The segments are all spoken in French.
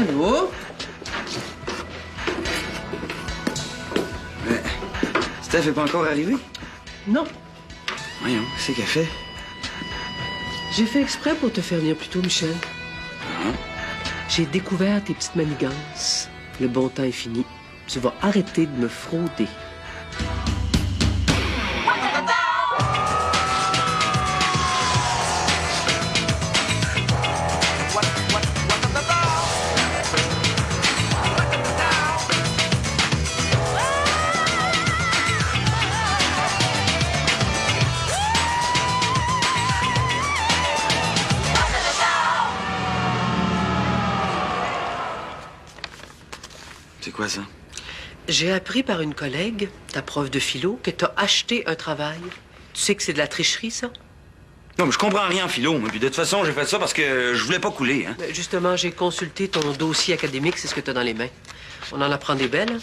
Allô? Mais Steph est pas encore arrivée? Non. Voyons, qu'est-ce qu'elle fait? J'ai fait exprès pour te faire venir plus tôt, Michel. Ah. J'ai découvert tes petites manigances. Le bon temps est fini. Tu vas arrêter de me frauder. C'est quoi ça? J'ai appris par une collègue, ta prof de philo, que t'as acheté un travail. Tu sais que c'est de la tricherie, ça? Non, mais je comprends rien en philo, moi. Puis de toute façon, j'ai fait ça parce que je voulais pas couler, hein. Ben, justement, j'ai consulté ton dossier académique, c'est ce que t'as dans les mains. On en apprend des belles. Hein?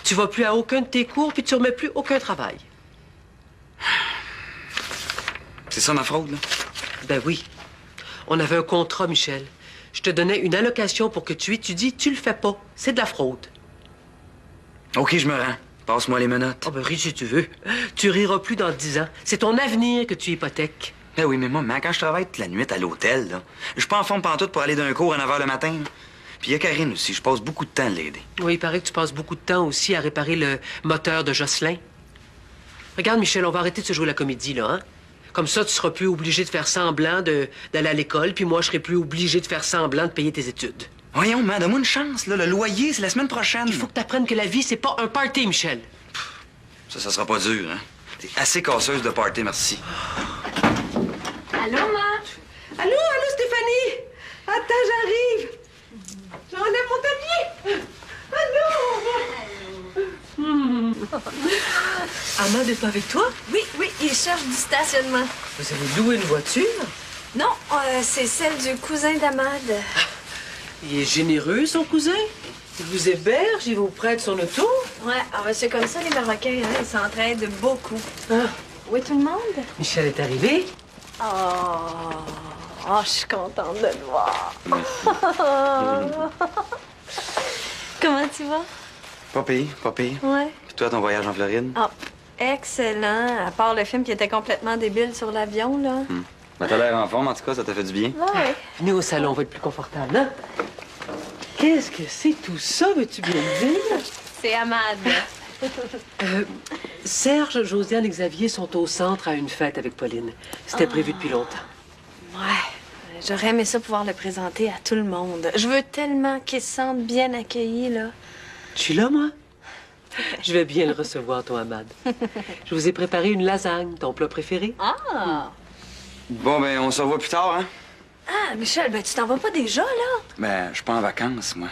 Tu vas plus à aucun de tes cours, puis tu remets plus aucun travail. C'est ça ma fraude, là? Ben oui. On avait un contrat, Michel. Je te donnais une allocation pour que tu étudies, tu le fais pas. C'est de la fraude. OK, je me rends. Passe-moi les menottes. Oh, ben ris si tu veux. Tu riras plus dans 10 ans. C'est ton avenir que tu hypothèques. Ben oui, mais moi, quand je travaille toute la nuit à l'hôtel, là, je suis pas en forme pantoute pour aller d'un cours à 9 h le matin. Là. Puis il y a Karine aussi. Je passe beaucoup de temps à l'aider. Oui, il paraît que tu passes beaucoup de temps aussi à réparer le moteur de Jocelyn. Regarde, Michel, on va arrêter de se jouer la comédie, là, hein? Comme ça, tu seras plus obligé de faire semblant d'aller à l'école, puis moi, je serai plus obligé de faire semblant de payer tes études. Voyons, man, donne-moi une chance, là. Le loyer, c'est la semaine prochaine. Il faut que tu apprennes que la vie, c'est pas un party, Michel. Ça sera pas dur, hein? T'es assez casseuse de party, merci. Allô, ma? Allô, Stéphanie? Attends, j'arrive. J'enlève mon tablier. Allô? Amad est pas avec toi? Oui, il cherche du stationnement. Vous avez loué une voiture? Non, c'est celle du cousin d'Amad. Il est généreux, son cousin. Il vous héberge, il vous prête son auto. Ouais, c'est comme ça, les Marocains, hein, ils s'entraident beaucoup. Ah, Oui, tout le monde? Michel est arrivé. Oh, je suis contente de le voir. Comment tu vas? Pas pire, pas pire. Ouais. Puis toi, ton voyage en Floride? Ah, excellent. À part le film qui était complètement débile sur l'avion, là. Ben, t'as l'air en forme, en tout cas, ça t'a fait du bien. Ouais. Venez au salon, on va être plus confortable, hein? Qu'est-ce que c'est tout ça, veux-tu bien le dire? C'est Amad. Serge, Josiane et Xavier sont au centre à une fête avec Pauline. C'était prévu depuis longtemps. Ouais. J'aurais aimé ça pouvoir le présenter à tout le monde. Je veux tellement qu'ils se sentent bien accueillis, là. Je suis là, moi? Je vais bien le recevoir, ton Amad. Je vous ai préparé une lasagne, ton plat préféré. Ah! Bon, ben, on se revoit plus tard, hein? Ah, Michel, ben tu t'en vas pas déjà, là? Ben, je suis pas en vacances, moi.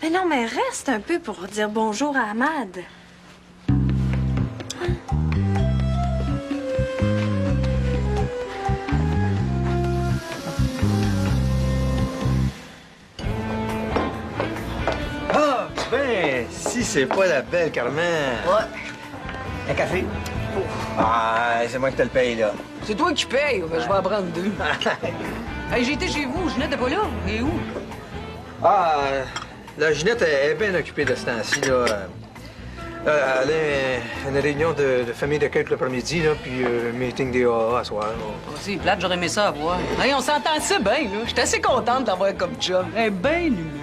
Mais non, mais reste un peu pour dire bonjour à Amad. Ah, ben, si c'est pas la belle Carmen. Ouais. Un café? Ah, c'est moi qui te le paye, là. C'est toi qui payes. Ben, je vais en prendre deux. Hey, j'ai été chez vous. Ginette n'est pas là. Et où? Ah, la Ginette est bien occupée de ce temps-ci, là. Elle a une réunion de famille de quelques l'après-midi, là, puis meeting des AA à soir. Là. Oh, c'est plate, j'aurais aimé ça à voir. Hey, on s'entend assez bien, là. J'étais assez contente d'avoir comme chum. Elle est bien humaine.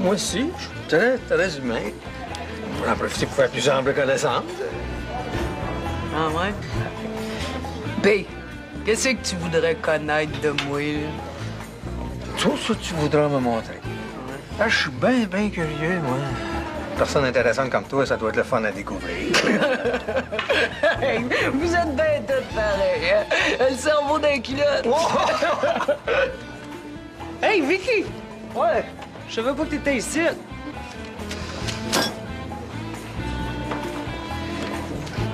Moi aussi, je suis très humain. On va en profiter pour faire plus ample connaissance. Ah ouais? B, qu'est-ce que tu voudrais connaître de moi, là? Tout ça, tu voudras me montrer. Ah, je suis bien, bien curieux, moi. Personne intéressante comme toi, ça doit être le fun à découvrir. Hey, vous êtes bien toutes pareils, hein? Le cerveau d'un culotte. Hey, Vicky! Ouais, je savais pas que t'étais ici.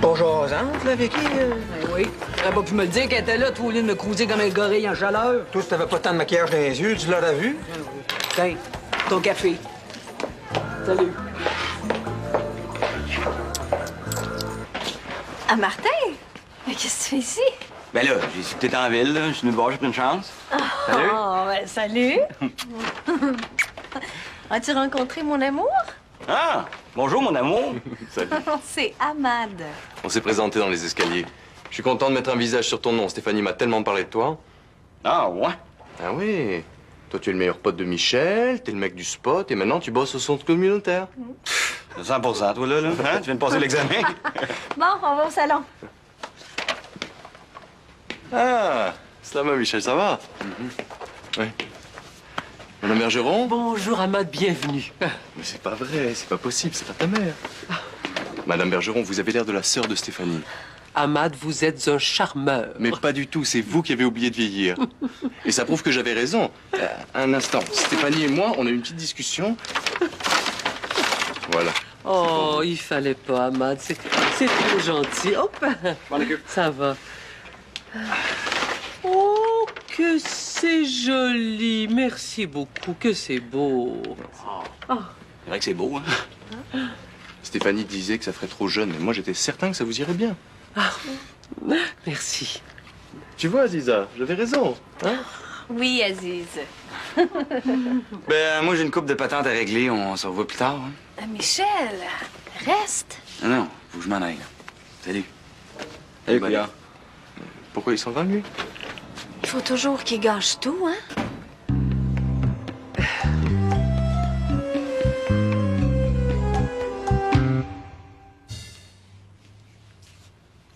Bonjour, Zante, là, Vicky. Ben oui. T'aurais pas pu me le dire qu'elle était là, toi, au lieu de me cruiser comme un gorille en chaleur. Toi, si t'avais pas tant de maquillage dans les yeux, tu l'aurais vu? Tiens, ton café. Salut. Ah, Martin? Mais qu'est-ce que tu fais ici? Ben là, j'ai su que t'étais en ville, là. Je suis venu te voir, j'ai pris une chance. Salut. Oh, ben, salut! As-tu rencontré mon amour? Ah! Bonjour, mon amour. Salut. C'est Ahmad. On s'est présenté dans les escaliers. Je suis content de mettre un visage sur ton nom. Stéphanie m'a tellement parlé de toi. Ah, ouais? Ah oui. Toi, tu es le meilleur pote de Michel, t'es le mec du spot, et maintenant tu bosses au centre communautaire. 100 toi, là. Hein? Tu viens de passer l'examen? Bon, on va au salon. Ah, Slama, Michel, ça va? Oui. Madame Bergeron? Bonjour, Ahmad, bienvenue. Mais c'est pas vrai, c'est pas possible, c'est pas ta mère. Madame Bergeron, vous avez l'air de la sœur de Stéphanie. Ahmad, vous êtes un charmeur. Mais pas du tout, c'est vous qui avez oublié de vieillir. Et ça prouve que j'avais raison. Un instant, Stéphanie et moi, on a eu une petite discussion. Voilà. Oh, il fallait pas, Ahmad. C'est très gentil. Hop! Ça va. Oh, que c'est joli. Merci beaucoup, que c'est beau. C'est vrai que c'est beau, hein? Stéphanie disait que ça ferait trop jeune, mais moi j'étais certain que ça vous irait bien. Merci. Tu vois, Aziza, j'avais raison. Hein? Oui, Aziz. Ben, moi, j'ai une couple de patentes à régler. On se revoit plus tard, hein? Michel, reste. Non, non, faut que je m'en aille, là. Salut. Salut, Ben, couillard. Pourquoi il s'en va, lui? Il faut toujours qu'il gâche tout, hein?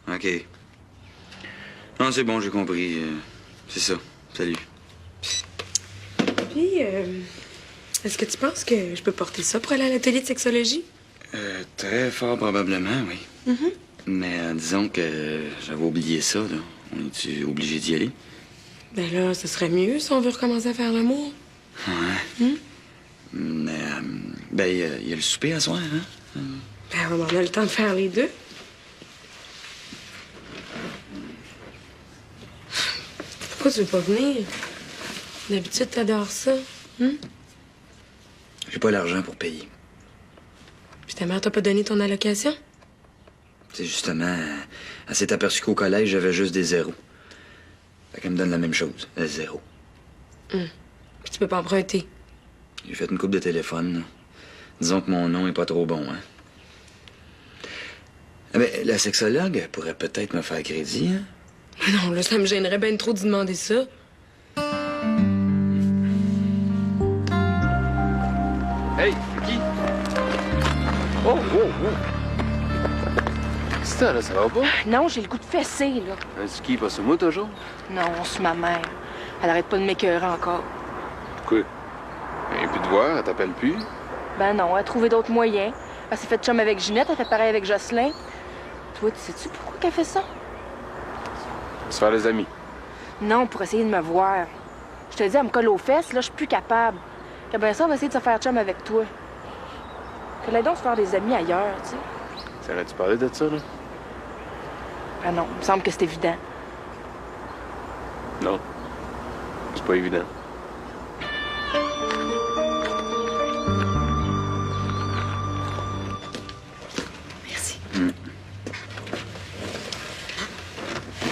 OK. Non, c'est bon, j'ai compris. C'est ça. Salut. Puis, est-ce que tu penses que je peux porter ça pour aller à l'atelier de sexologie? Très fort probablement, oui. Mais disons que j'avais oublié ça, là. On est-tu obligé d'y aller? Ben là, ce serait mieux si on veut recommencer à faire l'amour. Ouais. Mais, ben, il y a le souper à soir, hein? Ben, on a le temps de faire les deux. Pourquoi tu veux pas venir? D'habitude, t'adores ça. J'ai pas l'argent pour payer. Puis ta mère t'a pas donné ton allocation? C'est justement, elle s'est aperçue qu'au collège, j'avais juste des zéros. Fait qu'elle me donne la même chose, le zéro. Puis tu peux pas emprunter. J'ai fait une coupe de téléphone, là. Disons que mon nom est pas trop bon, hein. Ah ben, la sexologue elle pourrait peut-être me faire crédit, hein? Non, là, ça me gênerait bien trop d'y demander ça. Hey, qui? Oh, oh, oh! Qu'est-ce que t'as, là? Ça va pas? Non, j'ai le goût de fesser, là. Un ski, pas sur moi, toujours? Non, c'est ma mère. Elle arrête pas de m'écœurer encore. Quoi? Et puis de voir, elle t'appelle plus? Ben non, elle a trouvé d'autres moyens. Elle s'est fait chum avec Ginette, elle fait pareil avec Jocelyn. Toi, tu sais-tu pourquoi qu'elle fait ça? Se faire des amis. Non, pour essayer de me voir. Je te dis, elle me colle aux fesses, là, je suis plus capable. Que ben ça, on va essayer de se faire chum avec toi. Qu'elle aille donc se faire des amis ailleurs, tu sais. Ça aurait-tu parlé de ça, là? Ben non, il me semble que c'est évident. Non. C'est pas évident. Merci.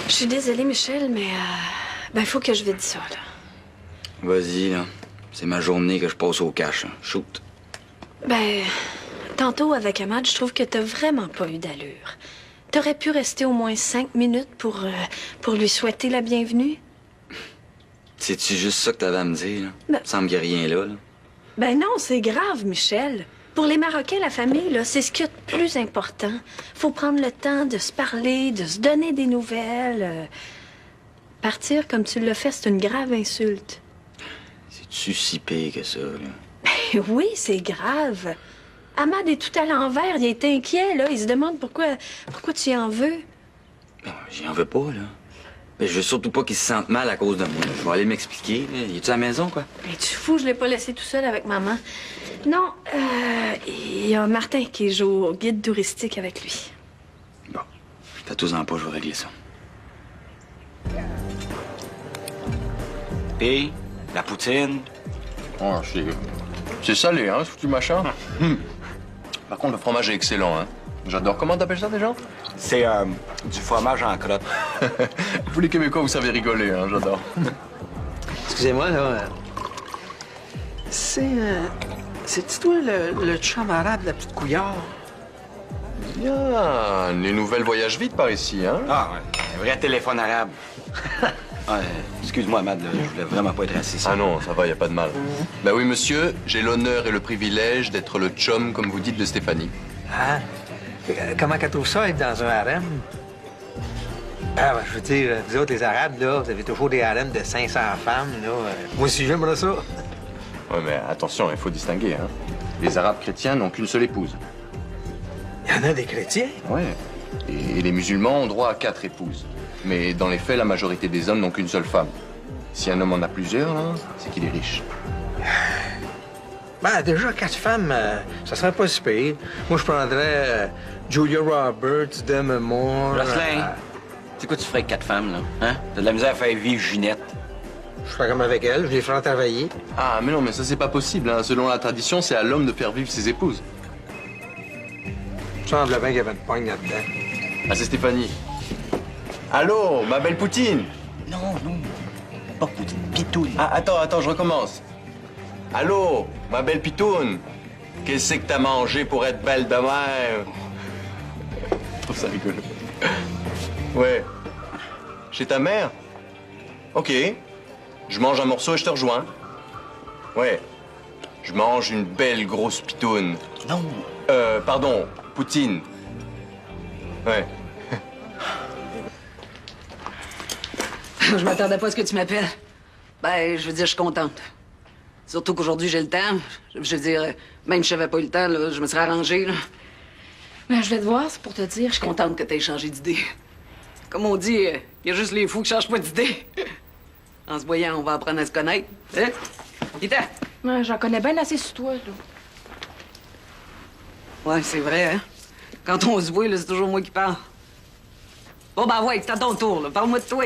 Je suis désolée, Michel, mais ben, il faut que je vide ça, là. Vas-y, là. C'est ma journée que je passe au cash, hein. Shoot. Ben, tantôt avec Ahmad, je trouve que t'as vraiment pas eu d'allure. T'aurais pu rester au moins 5 minutes pour lui souhaiter la bienvenue. C'est-tu juste ça que t'avais à me dire, là? Ben- Il me semble qu'il n'y a rien là, là. Ben non, c'est grave, Michel. Pour les Marocains, la famille, là, c'est ce qu'il y a de plus important. Faut prendre le temps de se parler, de se donner des nouvelles. Partir comme tu l'as fait, c'est une grave insulte. C'est-tu si pire que ça, là? Oui, c'est grave. Ahmad est tout à l'envers. Il est inquiet, là. Il se demande pourquoi tu y en veux. Ben, j'y en veux pas, là. Ben, je veux surtout pas qu'il se sente mal à cause de moi. Je vais aller m'expliquer, là. Il est-tu à la maison, quoi? Ben, tu fous, je l'ai pas laissé tout seul avec maman. Non, il y a Martin qui joue au guide touristique avec lui. Bon. Fais-toi-en pas, je vais régler ça. Et la poutine. Oh, c'est salé, hein, ce foutu machin. Par contre, le fromage est excellent, hein. J'adore. Comment t'appelles ça, déjà? C'est du fromage en crotte. Vous les Québécois, vous savez rigoler, hein, j'adore. Excusez-moi, là. C'est-tu toi le chum arabe de la petite couillard? Bien, les nouvelles voyagent vite par ici, hein? Ah, ouais. Un vrai téléphone arabe. Excuse-moi, Mad, là, je voulais vraiment pas être raciste. Ah non, ça va, y a pas de mal. Ben oui, monsieur, j'ai l'honneur et le privilège d'être le chum, comme vous dites, de Stéphanie. Ah? Comment qu'elle trouve ça, être dans un harem? Ah, ben, je veux dire, vous autres, les Arabes, là, vous avez toujours des harems de 500 femmes, là. Moi aussi, j'aimerais ça. Ouais, mais attention, il faut distinguer, hein. Les Arabes chrétiens n'ont qu'une seule épouse. Il y en a des chrétiens? Ouais. Et les musulmans ont droit à 4 épouses. Mais dans les faits, la majorité des hommes n'ont qu'une seule femme. Si un homme en a plusieurs, là, c'est qu'il est riche. Ben, déjà, 4 femmes, ça serait pas si pire. Moi, je prendrais Julia Roberts, Demi Moore... Jocelyn, c'est quoi tu ferais avec 4 femmes, là? Hein? T'as de la misère à faire vivre Ginette. Je ferais comme avec elle, je les ferais travailler. Ah, mais non, mais ça, c'est pas possible, hein. Selon la tradition, c'est à l'homme de faire vivre ses épouses. Il semble bien qu'il y avait une poigne là-dedans. Ah, c'est Stéphanie. Allô, ma belle Poutine? Non, pas Poutine, Pitoune. Ah, attends, je recommence. Allô, ma belle Pitoune? Qu'est-ce que t'as mangé pour être belle de même? Je trouve ça rigolo. Ouais. Chez ta mère? OK. Je mange un morceau et je te rejoins. Ouais. Je mange une belle grosse pitoune. Non. Pardon, Poutine. Ouais. Je m'attendais pas à ce que tu m'appelles. Ben, je veux dire, je suis contente. Surtout qu'aujourd'hui, j'ai le temps. Je veux dire, même si j'avais pas eu le temps, là, je me serais arrangée, là. Ben, je vais te voir, c'est pour te dire. Je suis contente que t'aies changé d'idée. Comme on dit, il y a juste les fous qui changent pas d'idée. En se voyant, on va apprendre à se connaître. Hein? Ita? Ouais, j'en connais bien assez sur toi, là. Ouais, c'est vrai, hein? Quand on se voit, là, c'est toujours moi qui parle. Bon, ben ouais, c'est à ton tour, là. Parle-moi de toi.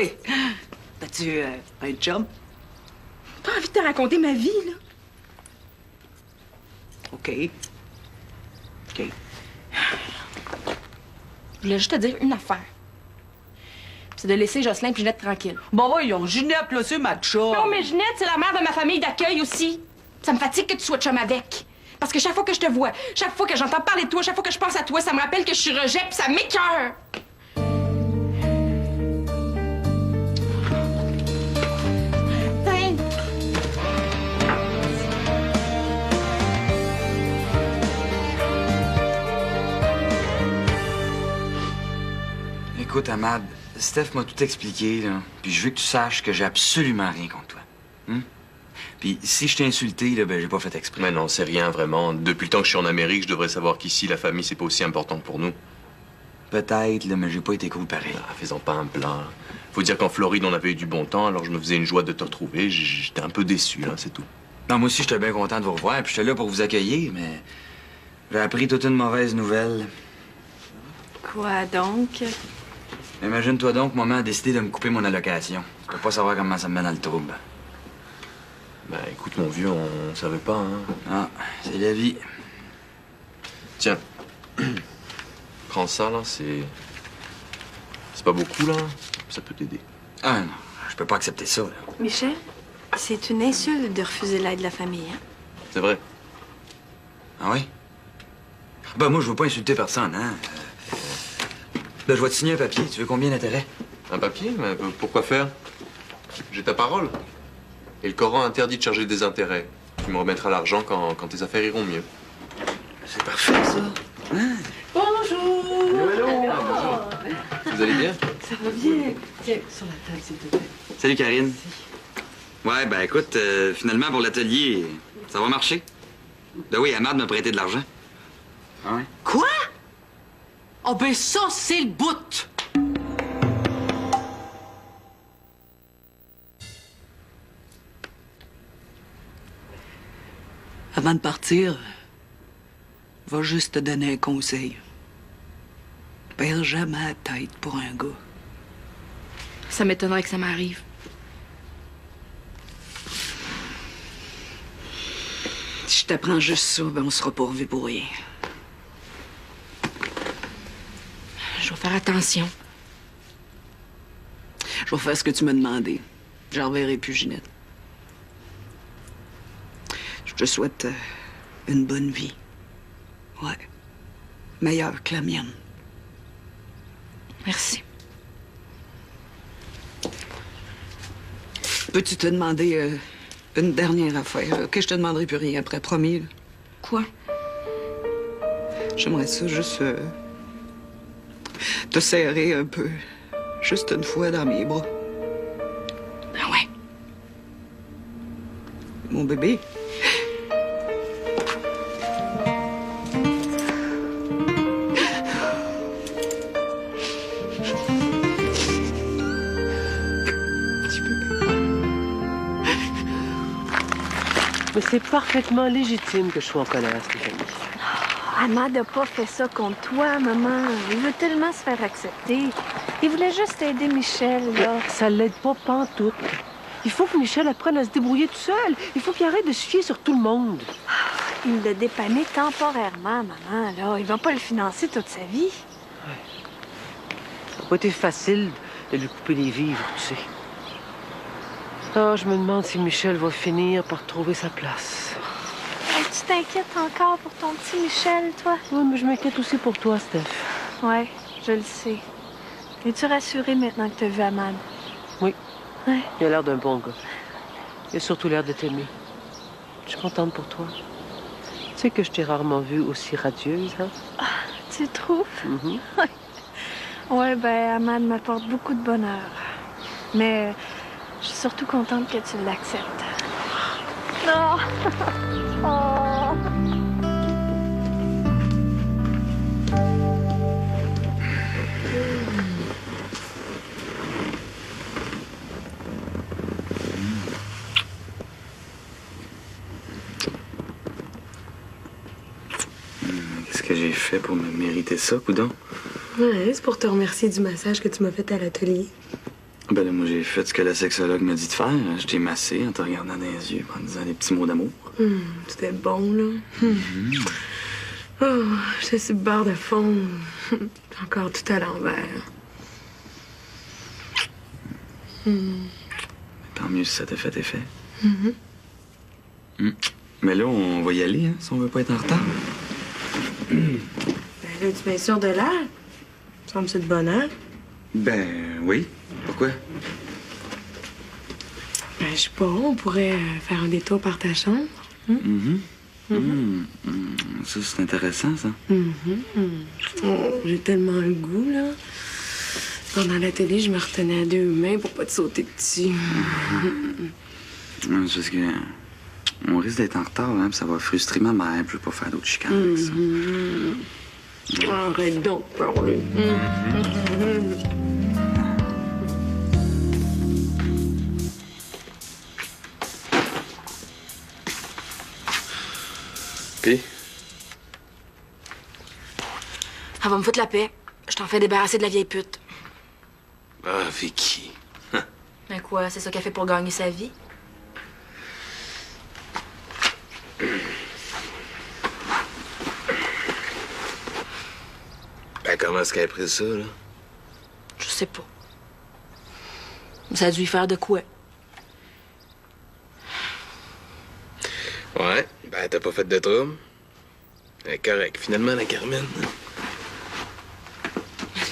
T'as-tu un chum? T'as envie de te raconter ma vie, là? OK. Je voulais juste te dire une affaire. C'est de laisser Jocelyn et Ginette tranquille. Bon, voyons, Ginette, là, c'est ma chum. Non, mais Ginette, c'est la mère de ma famille d'accueil aussi. Ça me fatigue que tu sois chum avec. Parce que chaque fois que je te vois, chaque fois que j'entends parler de toi, chaque fois que je pense à toi, ça me rappelle que je suis rejet, puis ça m'écoeure. Écoute, Amad, Steph m'a tout expliqué, là. Puis je veux que tu saches que j'ai absolument rien contre toi. Puis si je t'ai insulté, là, ben j'ai pas fait exprès. Mais non, c'est rien, vraiment. Depuis le temps que je suis en Amérique, je devrais savoir qu'ici, la famille, c'est pas aussi important pour nous. Peut-être, là, mais j'ai pas été cool pareil. Ah, fais-en pas un plan. Faut dire qu'en Floride, on avait eu du bon temps, alors je me faisais une joie de te retrouver. J'étais un peu déçu, hein, c'est tout. Non, moi aussi, j'étais bien content de vous revoir, puis j'étais là pour vous accueillir, mais j'ai appris toute une mauvaise nouvelle. Quoi donc? Imagine-toi donc, maman a décidé de me couper mon allocation. Tu peux pas savoir comment ça me met dans le trouble. Ben, écoute, mon vieux, on savait pas, hein. Ah, c'est la vie. Tiens. Prends ça, là, c'est pas beaucoup, là. Ça peut t'aider. Ah non, je peux pas accepter ça, là. Michel, c'est une insulte de refuser l'aide de la famille, hein? C'est vrai. Ah oui? Ben, moi, je veux pas insulter personne, hein. Là, je vais te signer un papier. Tu veux combien d'intérêt? Un papier? Mais pourquoi faire? J'ai ta parole. Et le Coran interdit de charger des intérêts. Tu me remettras l'argent quand tes affaires iront mieux. C'est parfait, ça. Hein? Bonjour! Hello! Bonjour. Vous allez bien? Ça va bien. Tiens, sur la table, s'il te plaît. Salut, Karine. Ouais, ben écoute, finalement, pour l'atelier, ça va marcher. Ben oui, Amad m'a prêté de l'argent. Ah ouais? Quoi? Oh, ben ça, c'est le bout! Avant de partir, va juste te donner un conseil. Perds jamais la tête pour un gars. Ça m'étonnerait que ça m'arrive. Si je t'apprends juste ça, ben on sera pas revus pour rien. Je vais faire attention. Je vais faire ce que tu m'as demandé. Je reverrai plus Ginette. Je te souhaite une bonne vie. Ouais. Meilleure que la mienne. Merci. Peux-tu te demander une dernière affaire? Que je te demanderai plus rien après, promis. Là. Quoi? J'aimerais ça juste te serrer un peu. Juste une fois dans mes bras. Ah ouais? Mon bébé. Mais c'est parfaitement légitime que je sois en colère, Stéphanie. Ahmad n'a pas fait ça contre toi, maman. Il veut tellement se faire accepter. Il voulait juste aider Michel, là. Mais ça l'aide pas pantoute. Il faut que Michel apprenne à se débrouiller tout seul. Il faut qu'il arrête de se fier sur tout le monde. Il l'a dépanné temporairement, maman, là. Il va pas le financer toute sa vie. Ça n'a pas été facile de lui couper les vivres, tu sais. Ah, je me demande si Michel va finir par trouver sa place. Hey, tu t'inquiètes encore pour ton petit Michel, toi? Oui, mais je m'inquiète aussi pour toi, Steph. Ouais, je le sais. Es-tu rassurée maintenant que tu as vu Ahmad? Oui. Ouais. Il a l'air d'un bon gars. Il a surtout l'air de t'aimer. Je suis contente pour toi. Tu sais que je t'ai rarement vue aussi radieuse, hein? Ah, tu trouves? Mm-hmm. Ouais, ben, Ahmad m'apporte beaucoup de bonheur. Mais je suis surtout contente que tu l'acceptes. Non! Oh! Qu'est-ce que j'ai fait pour me mériter ça, coudonc? Ouais, c'est pour te remercier du massage que tu m'as fait à l'atelier. Ben là, moi, j'ai fait ce que la sexologue m'a dit de faire. Je t'ai massé en te regardant dans les yeux, en disant des petits mots d'amour. C'était bon, là. Oh, j'étais sur le bord de fond. Encore tout à l'envers. Tant mieux si ça t'a fait effet. Mais là, on va y aller, hein, si on veut pas être en retard. Ben là, tu mets sûr de l'air? Ça me semble de bonheur. Ben oui. Pourquoi? Ben, je sais pas, on pourrait faire un détour par ta chambre. Ça, c'est intéressant, ça. Oh, j'ai tellement le goût, là. Pendant la télé, je me retenais à 2 mains pour pas te sauter dessus. C'est parce que on risque d'être en retard, hein, puis ça va frustrer ma mère, puis je veux pas faire d'autres chicanes avec ça. Arrête donc de parler. Puis? Elle va me foutre la paix. Je t'en fais débarrasser de la vieille pute. Ah, Vicky. Mais quoi, c'est ça qu'elle fait pour gagner sa vie? Ben, comment est-ce qu'elle a pris ça, là? Je sais pas. Ça a dû y faire de quoi? Ouais, ben, t'as pas fait de trouble. Correct. Finalement, la Carmen.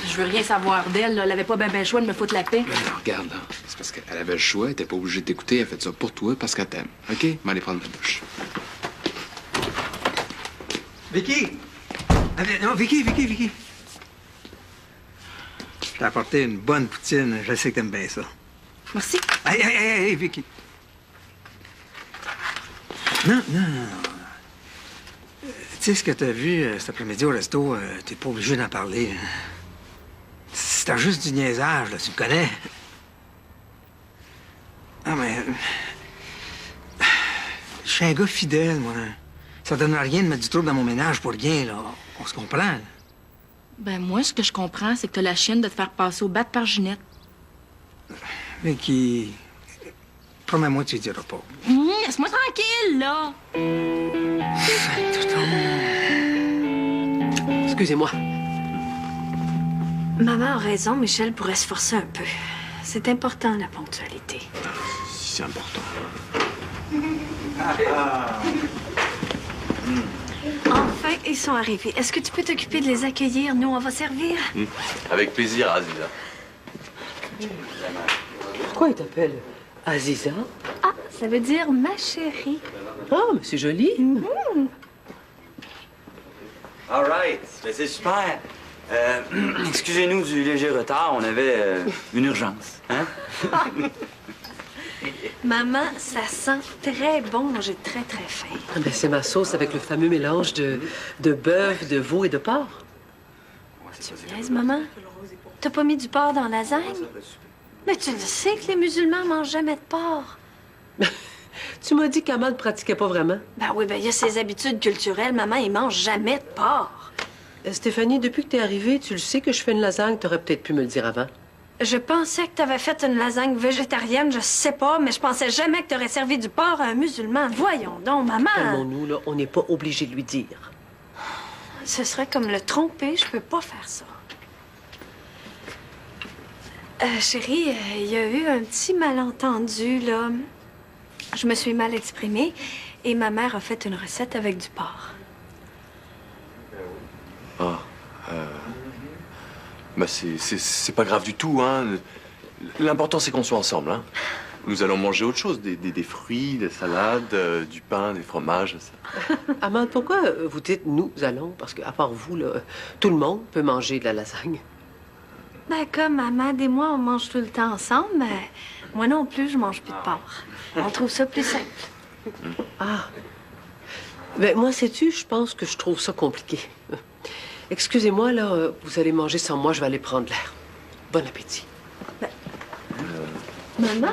Je veux rien savoir d'elle, là. Elle avait pas ben le choix de me foutre la paix. Mais non, regarde, là. C'est parce qu'elle avait le choix, elle était pas obligée de t'écouter, elle a fait ça pour toi parce qu'elle t'aime. OK? Je vais aller prendre ma douche. Vicky! Non, Vicky. Je t'ai apporté une bonne poutine. Je sais que t'aimes bien ça. Merci. Hey, Vicky. Non. Tu sais ce que t'as vu cet après-midi au resto, t'es pas obligé d'en parler. C'était juste du niaisage, là, tu me connais. Ah, mais... Je suis un gars fidèle, moi. Ça donne rien de mettre du trouble dans mon ménage pour rien, là. On se comprend, là. Ben, moi, ce que je comprends, c'est que t'as la chienne de te faire passer au bat par Ginette. Vicky... Promets-moi que tu ne diras pas. Laisse-moi tranquille, là! Excusez-moi. Maman a raison, Michel pourrait se forcer un peu. C'est important, la ponctualité. Si c'est important. Enfin, ils sont arrivés. Est-ce que tu peux t'occuper de les accueillir? Nous, on va servir. Avec plaisir, Aziza. Pourquoi il t'appelle Aziza? Ah, ça veut dire ma chérie. Ah, mais c'est joli. All right. Ben, c'est super. Excusez-nous du léger retard. On avait une urgence. Hein? Maman, ça sent très bon. J'ai très, très faim. Ah, ben, c'est ma sauce avec le fameux mélange de bœuf, de veau et de porc. Tu me niaises, maman? T'as pas mis du porc dans la lasagne? Mais tu le sais que les musulmans mangent jamais de porc. Tu m'as dit qu'Amal ne pratiquait pas vraiment. Ben oui, ben il y a ses habitudes culturelles. Maman, il mange jamais de porc. Stéphanie, depuis que t'es arrivée, tu le sais que je fais une lasagne. T'aurais peut-être pu me le dire avant. Je pensais que t'avais fait une lasagne végétarienne, je sais pas, mais je pensais jamais que t'aurais servi du porc à un musulman. Voyons donc, maman. Calmons-nous, là. On n'est pas obligé de lui dire. Ce serait comme le tromper, je peux pas faire ça. Chérie, il y a eu un petit malentendu, là. Je me suis mal exprimée et ma mère a fait une recette avec du porc. Ah, bah c'est pas grave du tout, hein. L'important, c'est qu'on soit ensemble, hein. Nous allons manger autre chose, des fruits, des salades, du pain, des fromages, ça. Amande, pourquoi vous dites « nous allons » ? Parce qu'à part vous, là, tout le monde peut manger de la lasagne. Ben, comme maman et moi, on mange tout le temps ensemble, mais moi non plus, je mange plus de porc. On trouve ça plus simple. Ah. Ben, moi, sais-tu, je pense que je trouve ça compliqué. Excusez-moi, là, vous allez manger sans moi, je vais aller prendre l'air. Bon appétit. Maman,